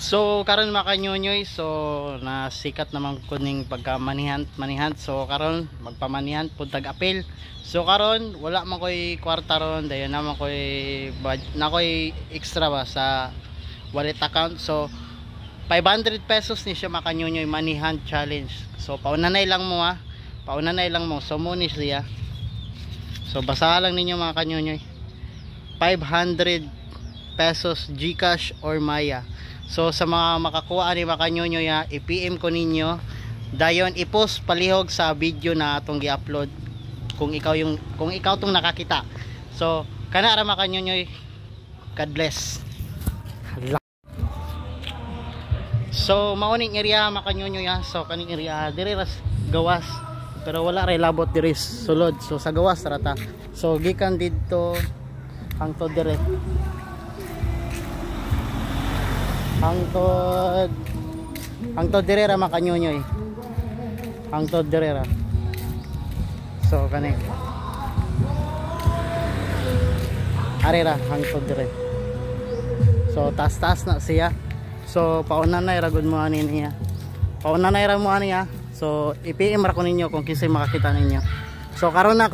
So karon mga kanyonyoy, so nasikat naman kuning pagkamanihan. So karon magpamanihan pud tag apil. So karon wala man koy kwarta ron, dayon naman koy extra ba sa wallet account. So 500 pesos ni siya mga kanyonyoy manihan challenge. So paunanay lang mo ha. Paunanay lang mo. So mo ni siya. So basahan lang ninyo mga kanyonyoy. 500 pesos GCash or Maya. So sa mga makakuha ni mga kanyonyoy ha, i-PM ko ninyo. Dayon i-post palihog sa video na atong gi-upload kung ikaw tong nakakita. So kana ra mga kanyonyoy. God bless. So mauning area mga kanyonyoy ha. So kaning area dire ras gawas. Pero wala ray labot diri sulod. So sa gawas rata. So gikan didto hangtod dire. Hangtod dire ra mga kanyonyoy. Hangtod dire ra. So kani. Ari ra hangtod dire. So taas-taas na siya. So paunanay ra gud mo ani niya. Paunanay ra mo ani ha. So i-PM ra ko ninyo kung kinsay makakita ninyo. So karon na.